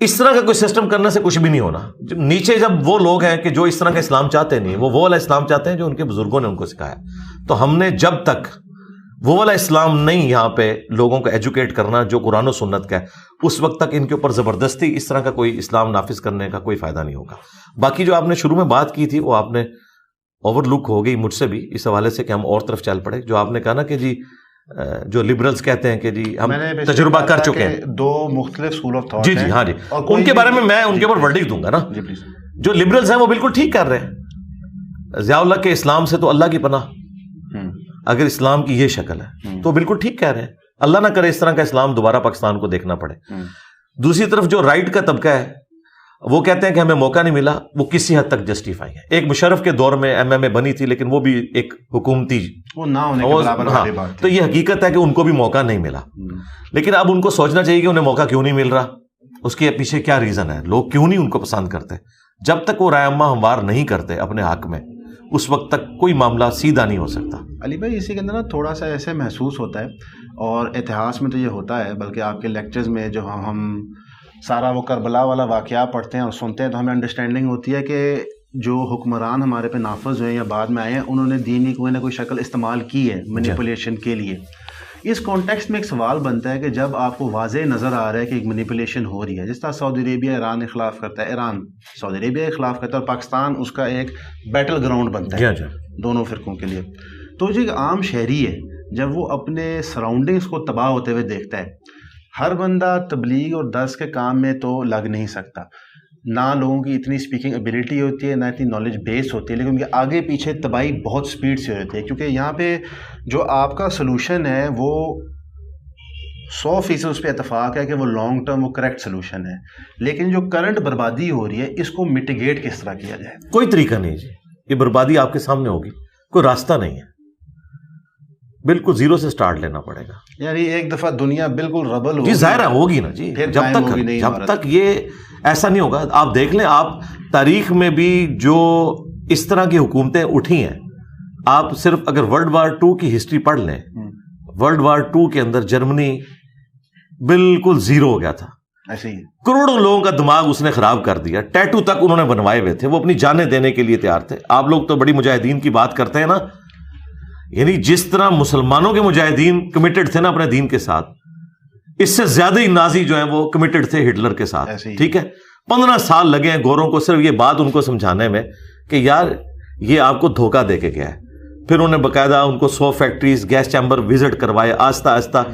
اس طرح کا کوئی سسٹم کرنے سے کچھ بھی نہیں ہونا. نیچے جب وہ لوگ ہیں کہ جو اس طرح کا اسلام چاہتے نہیں, وہ والا اسلام چاہتے ہیں جو ان کے بزرگوں نے ان کو سکھایا. تو ہم نے جب تک وہ والا اسلام نہیں یہاں پہ لوگوں کو ایجوکیٹ کرنا جو قرآن و سنت کا ہے, اس وقت تک ان کے اوپر زبردستی اس طرح کا کوئی اسلام نافذ کرنے کا کوئی فائدہ نہیں ہوگا. باقی جو آپ نے شروع میں بات کی تھی وہ آپ نے اوور لک ہو گئی مجھ سے بھی اس حوالے سے کہ ہم اور طرف چل پڑے. جو آپ نے کہا نا کہ جی جو لبرلز کہتے ہیں کہ جی ہم تجربہ کر چکے ہیں, دو مختلف اسکول آف تھاٹ جی جی ہاں جی, ان کے بارے میں ان کے اوپر ورڈکٹ دوں گا نا. جو لبرلز ہیں وہ بالکل ٹھیک کر رہے ہیں. ضیاء اللہ کے اسلام سے تو اللہ کی پناہ, اگر اسلام کی یہ شکل ہے تو بالکل ٹھیک کہہ رہے ہیں. اللہ نہ کرے اس طرح کا اسلام دوبارہ پاکستان کو دیکھنا پڑے. دوسری طرف جو رائٹ کا طبقہ ہے وہ کہتے ہیں کہ ہمیں موقع نہیں ملا, وہ کسی حد تک جسٹیفائی ہے. ایک مشرف کے دور میں ایم ایم اے بنی تھی لیکن وہ بھی ایک حکومتی وہ نہ ہونے کے برابر والی بات تو یہ حقیقت ہے کہ ان کو بھی موقع نہیں ملا. لیکن اب ان کو سوچنا چاہیے کہ انہیں موقع کیوں نہیں مل رہا, اس کے پیچھے کیا ریزن ہے, لوگ کیوں نہیں ان کو پسند کرتے. جب تک وہ رائے عامہ ہموار نہیں کرتے اپنے حق میں, اس وقت تک کوئی معاملہ سیدھا نہیں ہو سکتا. علی بھائی اسی کے اندر نا تھوڑا سا ایسے محسوس ہوتا ہے, اور اتہاس میں تو یہ ہوتا ہے, بلکہ آپ کے لیکچرز میں جو ہم سارا وہ کربلا والا واقعہ پڑھتے ہیں اور سنتے ہیں تو ہمیں انڈرسٹینڈنگ ہوتی ہے کہ جو حکمران ہمارے پہ نافذ ہوئے یا بعد میں آئے ہیں انہوں نے دین کی کوئی نہ کوئی شکل استعمال کی ہے مینیپولیشن کے لیے. اس کانٹیکسٹ میں ایک سوال بنتا ہے کہ جب آپ کو واضح نظر آ رہا ہے کہ ایک مینیپولیشن ہو رہی ہے, جس طرح سعودی عربیہ ایران کے خلاف کرتا ہے, ایران سعودی عربیہ کے خلاف کرتا ہے, اور پاکستان اس کا ایک بیٹل گراؤنڈ بنتا ہے دونوں فرقوں کے لیے, تو جو ایک عام شہری ہے جب وہ اپنے سراؤنڈنگس کو تباہ ہوتے ہوئے دیکھتا ہے, ہر بندہ تبلیغ اور درس کے کام میں تو لگ نہیں سکتا, نہ لوگوں کی اتنی اسپیکنگ ایبیلٹی ہوتی ہے, نہ اتنی نالج بیس ہوتی ہے, لیکن ان کے آگے پیچھے تباہی بہت سپیڈ سے ہوتی ہے. کیونکہ یہاں پہ جو آپ کا سلوشن ہے وہ 100% اس پہ اتفاق ہے کہ وہ لانگ ٹرم وہ کریکٹ سلوشن ہے, لیکن جو کرنٹ بربادی ہو رہی ہے اس کو میٹیگیٹ کس طرح کیا جائے؟ کوئی طریقہ نہیں جی, یہ بربادی آپ کے سامنے ہوگی, کوئی راستہ نہیں ہے, بالکل زیرو سے سٹارٹ لینا پڑے گا. یعنی ایک دفعہ دنیا بالکل ربل جی ظاہر ہوگی نا جی, جب تک یہ ایسا نہیں ہوگا. آپ دیکھ لیں, آپ تاریخ میں بھی جو اس طرح کی حکومتیں اٹھی ہیں, آپ صرف اگر ورلڈ وار 2 کی ہسٹری پڑھ لیں, ورلڈ وار 2 کے اندر جرمنی بالکل زیرو ہو گیا تھا, ایسے ہی کروڑوں لوگوں کا دماغ اس نے خراب کر دیا, ٹیٹو تک انہوں نے بنوائے ہوئے تھے, وہ اپنی جانیں دینے کے لیے تیار تھے. آپ لوگ تو بڑی مجاہدین کی بات کرتے ہیں نا, یعنی جس طرح مسلمانوں کے مجاہدین کمیٹڈ تھے نا اپنے دین کے ساتھ, اس سے زیادہ ہی نازی جو ہیں وہ کمیٹڈ تھے ہٹلر کے ساتھ. ٹھیک ہے, 15 سال لگے ہیں گوروں کو صرف یہ بات ان کو سمجھانے میں کہ یار یہ آپ کو دھوکہ دے کے گیا ہے. پھر انہوں نے باقاعدہ ان کو 100 فیکٹریز گیس چیمبر وزٹ کروائے, آہستہ آہستہ